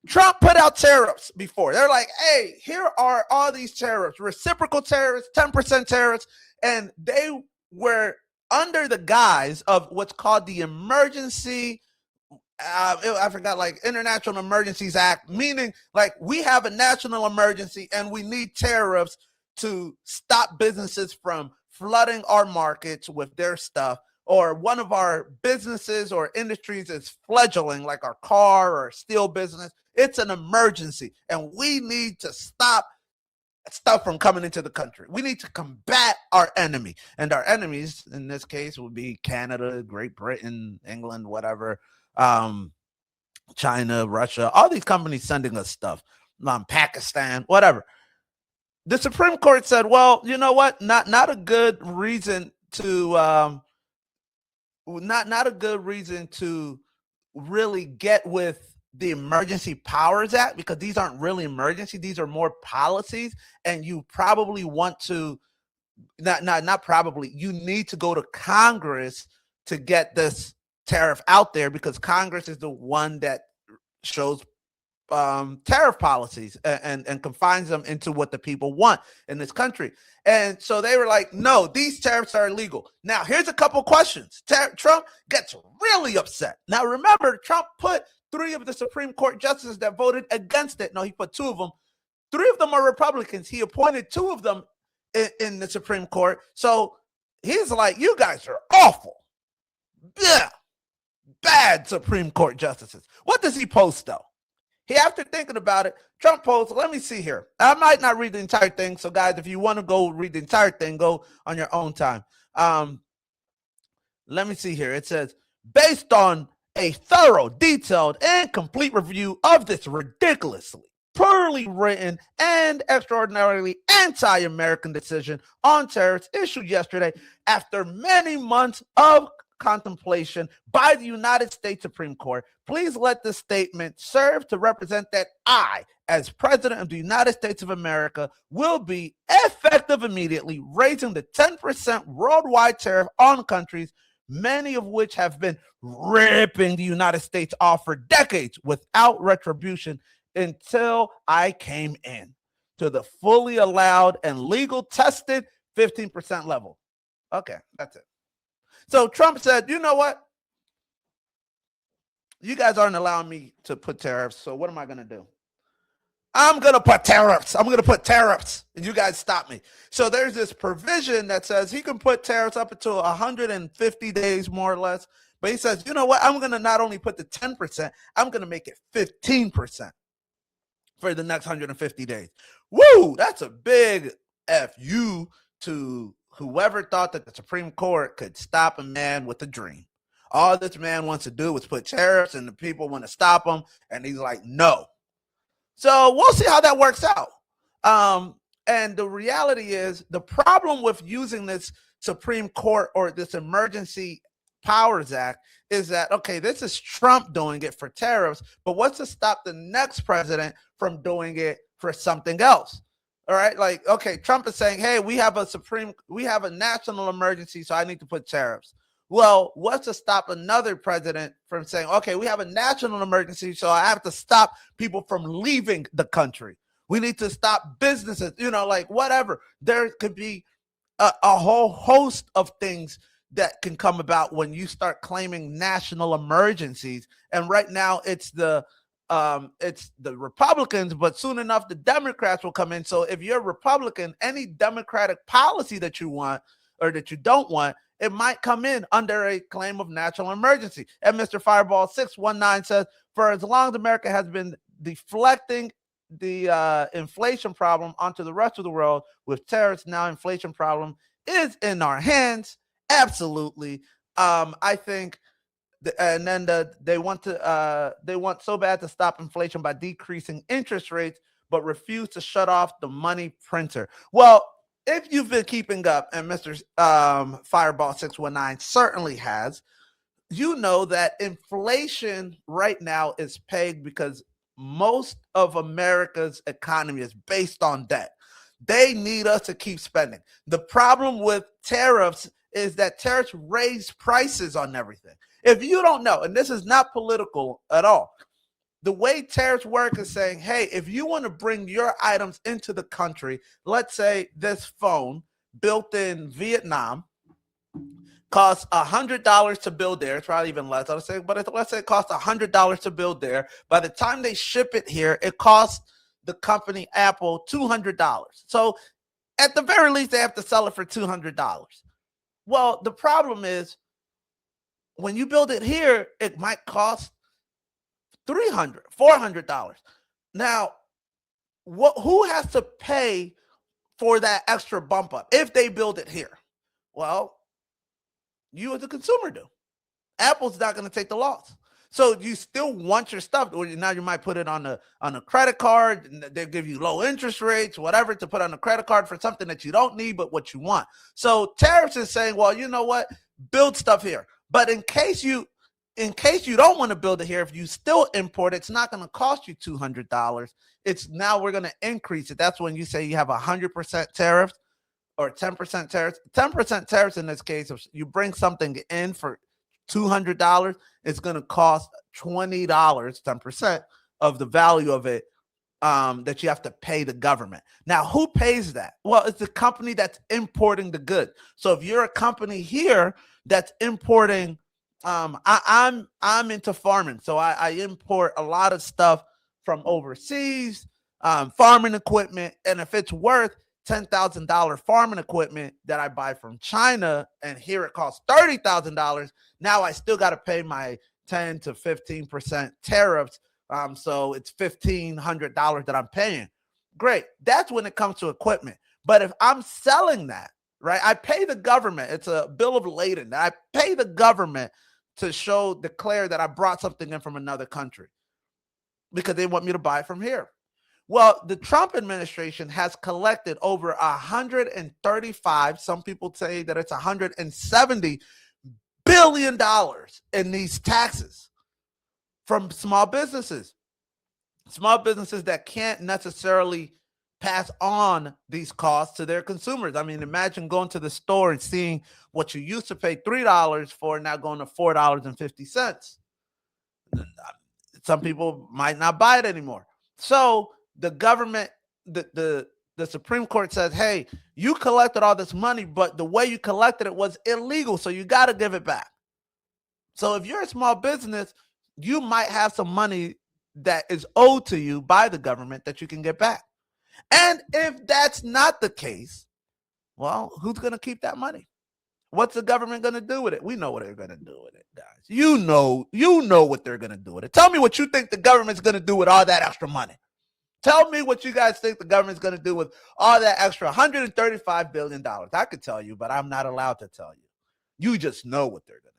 Trump put out tariffs before. They're like, hey, here are all these tariffs, reciprocal tariffs, 10% tariffs, and they were under the guise of what's called the emergency I forgot, like International Emergencies Act, meaning like we have a national emergency and we need tariffs to stop businesses from flooding our markets with their stuff, or one of our businesses or industries is fledgling, like our car or steel business. It's an emergency and we need to stop stuff from coming into the country. We need to combat our enemy, and our enemies in this case would be Canada, Great Britain, England, whatever. China, Russia, all these companies sending us stuff, Pakistan, whatever. The Supreme Court said, well, you know what? Not a good reason to not a good reason to really get with the Emergency Powers Act, because these aren't really emergency. These are more policies, and you probably want to not probably, you need to go to Congress to get this tariff out there, because Congress is the one that shows tariff policies and confines them into what the people want in this country. And so they were like, no, these tariffs are illegal. Now, here's a couple questions. Trump gets really upset. Now, remember, Trump put 3 of the Supreme Court justices that voted against it. No, he put 2 of them. 3 of them are Republicans. He appointed 2 of them in the Supreme Court. So he's like, you guys are awful. Yeah. Bad Supreme Court justices. What does he post, though? He, after thinking about it, Trump posts, let me see here. I might not read the entire thing. So, guys, if you want to go read the entire thing, go on your own time. Let me see here. It says, based on a thorough, detailed, and complete review of this ridiculously poorly written and extraordinarily anti-American decision on tariffs issued yesterday after many months of contemplation by the United States Supreme Court, please let this statement serve to represent that I, as President of the United States of America, will be effective immediately, raising the 10% worldwide tariff on countries, many of which have been ripping the United States off for decades without retribution until I came in, to the fully allowed and legal tested 15% level. Okay, that's it. So Trump said, you know what? You guys aren't allowing me to put tariffs, so what am I going to do? I'm going to put tariffs. I'm going to put tariffs, and you guys stop me. So there's this provision that says he can put tariffs up until 150 days, more or less. But he says, you know what? I'm going to not only put the 10%, I'm going to make it 15% for the next 150 days. Woo! That's a big FU to whoever thought that the Supreme Court could stop a man with a dream. All this man wants to do is put tariffs, and the people want to stop him, and he's like, no. So we'll see how that works out. And the reality is, the problem with using this Supreme Court or this Emergency Powers Act is that, okay, this is Trump doing it for tariffs, but what's to stop the next president from doing it for something else? All right, like, okay, Trump is saying, hey, we have a national emergency, so I need to put tariffs. Well, what's to stop another president from saying, okay, we have a national emergency, so I have to stop people from leaving the country. We need to stop businesses, like whatever. There could be a whole host of things that can come about when you start claiming national emergencies. And right now it's the Republicans, but soon enough the Democrats will come in. So if you're a Republican, any Democratic policy that you want or that you don't want, it might come in under a claim of national emergency. And Mr. Fireball 619 says, for as long as America has been deflecting the inflation problem onto the rest of the world with tariffs, now inflation problem is in our hands. Absolutely. I think and then they want so bad to stop inflation by decreasing interest rates, but refuse to shut off the money printer. Well, if you've been keeping up, and Mr. Fireball 619 certainly has, you know that inflation right now is pegged because most of America's economy is based on debt. They need us to keep spending. The problem with tariffs is that tariffs raise prices on everything. If you don't know, and this is not political at all, The way tariffs work is saying, hey, if you want to bring your items into the country, let's say this phone built in Vietnam costs $100 to build there. It's probably even less, let's say it costs $100 to build there. By the time they ship it here, it costs the company Apple $200. So at the very least, they have to sell it for $200. Well, the problem is when you build it here, it might cost $300, $400. Now, who has to pay for that extra bump up if they build it here? Well, you as a consumer do. Apple's not going to take the loss. So you still want your stuff. Or now you might put it on a credit card. And they'll give you low interest rates, whatever, to put on a credit card for something that you don't need, but what you want. So tariffs is saying, well, you know what? Build stuff here. But in case you don't want to build it here, if you still import it, it's not going to cost you $200. It's now we're going to increase it. That's when you say you have 100% tariffs or 10% tariffs. 10% tariffs in this case, if you bring something in for $200, it's going to cost $20, 10% of the value of it that you have to pay the government. Now, who pays that? Well, it's the company that's importing the good. So if you're a company here that's importing, I'm into farming, so I import a lot of stuff from overseas, farming equipment, and if it's worth $10,000 farming equipment that I buy from China, and here it costs $30,000. Now I still got to pay my 10 to 15% tariffs. So it's $1,500 that I'm paying. Great. That's when it comes to equipment. But if I'm selling that, right, I pay the government. It's a bill of lading. I pay the government to declare that I brought something in from another country because they want me to buy it from here. Well, the Trump administration has collected over 135, some people say that it's $170 billion in these taxes from small businesses that can't necessarily pass on these costs to their consumers. I mean, imagine going to the store and seeing what you used to pay $3 for now going to $4.50. Some people might not buy it anymore. So the government, the Supreme Court says, hey, you collected all this money, but the way you collected it was illegal, so you got to give it back. So if you're a small business, you might have some money that is owed to you by the government that you can get back. And if that's not the case, well, who's going to keep that money? What's the government going to do with it? We know what they're going to do with it, guys. You know what they're going to do with it. Tell me what you think the government's going to do with all that extra money. Tell me what you guys think the government's going to do with all that extra $135 billion. I could tell you, but I'm not allowed to tell you. You just know what they're going to do.